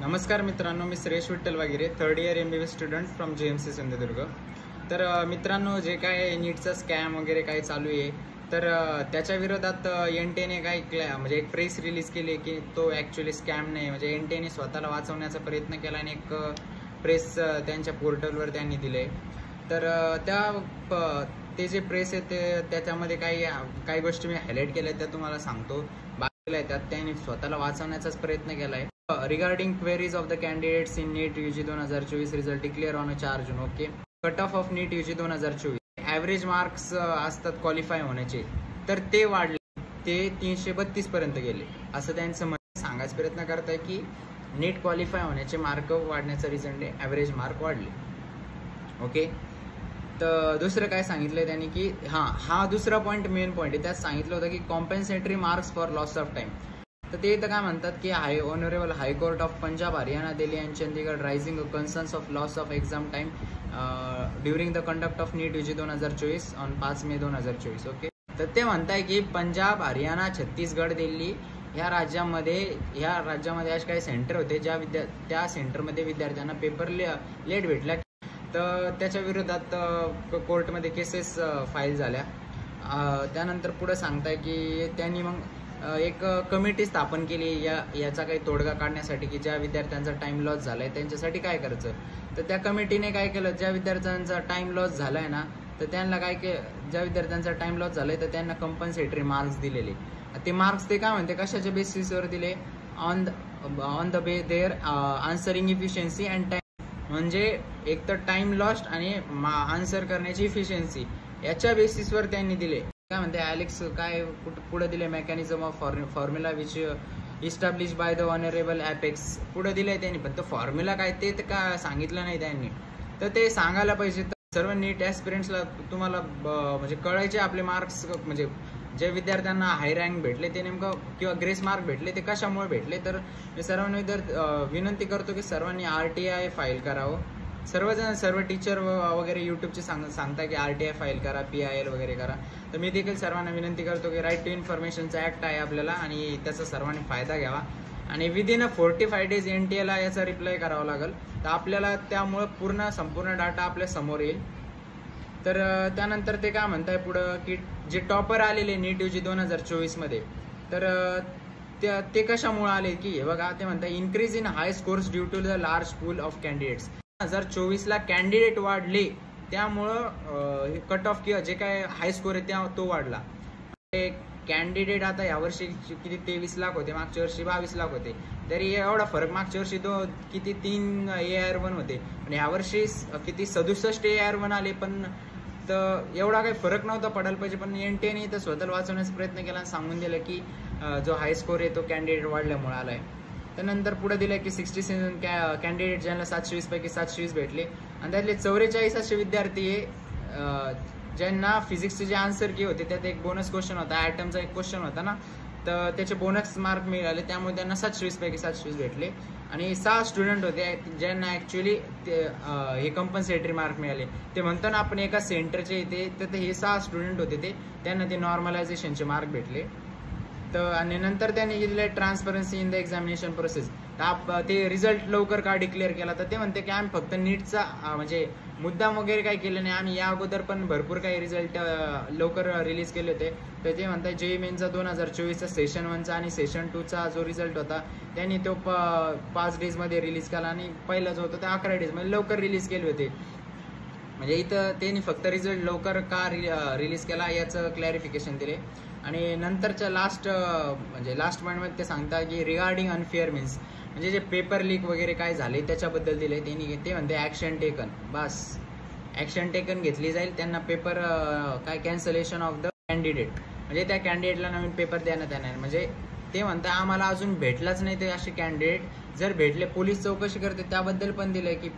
नमस्कार मित्रांनो, मी Shreyash Vitthal Vagire, third year MBBS student from JMC Sindhudurg. तर मित्रांनो, जे काय नीटचा स्कॅम वगैरे काय चालू आहे, तर त्याच्या विरोधात NTA काही म्हणजे एक प्रेस रिलीज केली की तो ॲक्च्युली स्कॅम नाही, म्हणजे NTA स्वतःला वाचवण्याचा प्रयत्न केला आणि एक प्रेस त्यांच्या पोर्टलवर त्यांनी दिले। तर ते जे प्रेस आहे ते त्याच्यामध्ये काही गोष्टी मी हायलाईट केल्या त्या तुम्हाला सांगतो। बाकीला त्यात त्यांनी स्वतःला वाचवण्याचाच प्रयत्न केला आहे। Regarding queries of the candidates in NEET UG 2024 result declare on 4 June. Okay, cut off of NEET UG 2024 average marks असतात क्वालिफाय होण्याचे, तर ते वाढले, ते 332 पर्यंत गेले, असं त्यांचं म्हणणं सांगायचा प्रयत्न करताय की नीट क्वालिफाय होण्याचे मार्क वाढण्याचा रिझन आहे ॲव्हरेज मार्क वाढले। ओके, तर दुसरं काय सांगितलंय त्यांनी की हा दुसरा पॉईंट मेन पॉईंट आहे, त्यात सांगितलं होतं की compensatory marks for loss of time. तर ते इथं काय म्हणतात की honourable high court of Punjab, Haryana, Delhi and Chandigarh raising concerns of loss of exam time during the conduct of NEET UG 2024 on 5 May 2024। Okay, तर ते म्हणताय की पंजाब, हरियाणा, छत्तीसगड, दिल्ली ह्या राज्यामध्ये असे काही सेंटर होते त्या सेंटरमध्ये विद्यार्थ्यांना पेपर लेट भेटला, तर त्याच्या विरोधात कोर्टमध्ये केसेस फाईल झाल्या। त्यानंतर पुढे सांगताय की त्यांनी मग एक कमिटी स्थापन केली याचा काही तोडगा काढण्यासाठी की ज्या विद्यार्थ्यांचा टाइम लॉस झालाय त्यांच्यासाठी काय करायचं। तर त्या कमिटीने काय केलं, ज्या विद्यार्थ्यांचा टाइम लॉस झालाय ना, तर त्यांना ज्या विद्यार्थ्यांचा टाइम लॉस झालाय तर त्यांना कंपन्सेटरी मार्क्स दिलेले। ते मार्क्स ते काय म्हणते, कशाच्या बेसिसवर दिले, on the there answering efficiency and time, म्हणजे एक तर टाइम लॉस्ट आणि आन्सर करण्याची इफिशियन्सी याच्या बेसिसवर त्यांनी दिले। काय म्हणते ॲलेक्स काय पुढे दिले, mechanism of formula which establish by the honourable apex पुढे दिले त्यांनी, पण तो फॉर्म्युला काय ते काय सांगितलं नाही त्यांनी, तर ते सांगायला पाहिजे। तर सर्व नीट ॲस्पिरंट्सला तुम्हाला म्हणजे कळायचे आपले मार्क्स, म्हणजे जे विद्यार्थ्यांना हाय रँक भेटले ते नेमकं किंवा ग्रेस मार्क भेटले ते कशामुळे भेटले। तर मी सर्वांनी विनंती करतो की सर्वांनी RTI फाईल करावं। सर्व टीचर वगैरे यूट्यूबचे सांगता की RTI फाईल करा, PIL वगैरे करा, तर मी देखील सर्वांना विनंती करतो की राईट टू इन्फॉर्मेशनचा ॲक्ट आहे आपल्याला आणि त्याचा सर्वांनी फायदा घ्यावा आणि विदिन 45 डेज NTA याचा रिप्लाय करावा लागेल, तर आपल्याला त्यामुळे संपूर्ण डाटा आपल्या समोर येईल। तर त्यानंतर ते काय म्हणताय पुढं की जे टॉपर आलेले नीट UG 2024 मध्ये, तर ते कशामुळे आले की हे बघा, ते म्हणतात increase in high scores due to the large pool of candidates. 2024ला कॅन्डिडेट वाढले, त्यामुळं कट ऑफ किंवा जे काय हाय स्कोर आहे तो वाढला। कॅन्डिडेट आता यावर्षी किती 23 लाख होते, मागच्या वर्षी 22 लाख होते, तरी एवढा फरक, मागच्या वर्षी किती 3 AR1 होते आणि यावर्षी किती 67 AR1 आले, पण तर एवढा काही फरक नव्हता पडायला पाहिजे, पण NTA तर स्वतःला वाचवण्याचा प्रयत्न केला आणि सांगून दिलं की जो हाय स्कोर आहे तो कॅन्डिडेट वाढल्यामुळे आलाय। त्यानंतर पुढे दिलं की 67 कॅन्डिडेट ज्यांना 720 पैकी 720 भेटले आणि त्यातले 44 असे विद्यार्थी ज्यांना फिजिक्सचे जे आन्सर की होते त्यात एक बोनस क्वेश्चन होता, ॲटमचा एक क्वेश्चन होता ना, तर त्याचे बोनस मार्क मिळाले, त्यामुळे त्यांना 720 पैकी 720 भेटले आणि 6 स्टुडंट होते ज्यांना ॲक्च्युली हे कंपन्सेटरी मार्क मिळाले। ते म्हणतो ना आपण एका सेंटरचे येते, तर हे 6 स्टुडंट होते त्यांना ते नॉर्मलायझेशनचे मार्क भेटले। तर आणि नंतर त्यांनी दिले transparency in the examination process, ते रिझल्ट लवकर का डिक्लेअर केला, तर ते म्हणते की आम्ही फक्त नीटचा म्हणजे मुद्दाम वगैरे काही केलं नाही, आम्ही या अगोदर पण भरपूर काही रिझल्ट लवकर रिलीज केले होते। तर ते म्हणतात JEE मेनचा 2024चा सेशन 1चा आणि सेशन 2चा जो रिझल्ट होता त्यांनी तो 5 डेजमध्ये रिलीज केला आणि पहिला जो होता ते 11 डेजमध्ये लवकर रिलीज केले होते। म्हणजे इथं त्यांनी फक्त रिझल्ट लवकर का रिलीज केला याचं क्लॅरिफिकेशन दिले। आणि नंतरच्या लास्ट पॉईंटमध्ये ते सांगतात की रिगार्डिंग अनफेअर मीन्स, म्हणजे जे पेपर लीक वगैरे काय झाले त्याच्याबद्दल दिले त्यांनी, ते म्हणते ॲक्शन टेकन, बस ॲक्शन टेकन घेतली जाईल, त्यांना paper cancellation of the candidate, म्हणजे त्या कॅन्डिडेटला नवीन पेपर देण्यात येणार। म्हणजे ते म्हणतात आम्हाला अजून भेटलाच नाही ते असे कॅन्डिडेट, जर भेटले पोलीस चौकशी करते, त्याबद्दल पण दिलंय की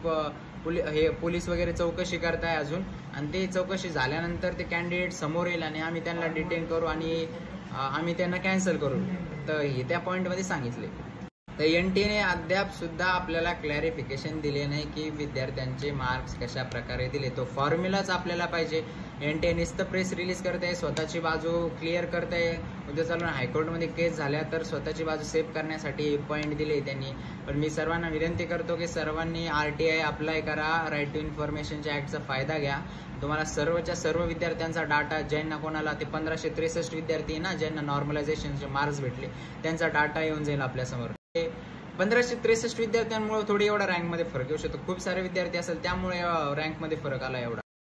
पोलीस वगैरे चौकशी करताय अजून, आणि ते चौकशी झाल्यानंतर ते कॅन्डिडेट समोर येईल आणि आम्ही त्यांना डिटेन करू आणि आम्ही त्यांना कॅन्सल करू, तर हे त्या पॉईंटमध्ये सांगितले। तर NTA अद्याप सुद्धा आपल्याला क्लॅरिफिकेशन दिले नाही की विद्यार्थ्यांचे मार्क्स कशा प्रकारे दिले, तो फॉर्म्युलाच आपल्याला पाहिजे। NTA नुसतं प्रेस रिलीज करते, स्वतःची बाजू क्लिअर करते. उद्या चालून हायकोर्टमध्ये केस झाल्या तर स्वतःची बाजू सेव्ह करण्यासाठी पॉईंट दिले त्यांनी. पण मी सर्वांना विनंती करतो की सर्वांनी RTI अप्लाय करा, राईट टू इन्फॉर्मेशनच्या ऍक्टचा फायदा घ्या. तुम्हाला सर्वच्या सर्व विद्यार्थ्यांचा डाटा, ज्यांना कोणाला ते 1563 विद्यार्थी ना ज्यांना नॉर्मलायझेशनचे मार्क्स भेटले त्यांचा डाटा येऊन जाईल आपल्यासमोर. 1563 विद्यार्थ्यांमुळे थोडी एवढा रँकमध्ये फरक येऊ शकतो. खूप सारे विद्यार्थी असेल त्यामुळे रँकमध्ये फरक आला एवढा.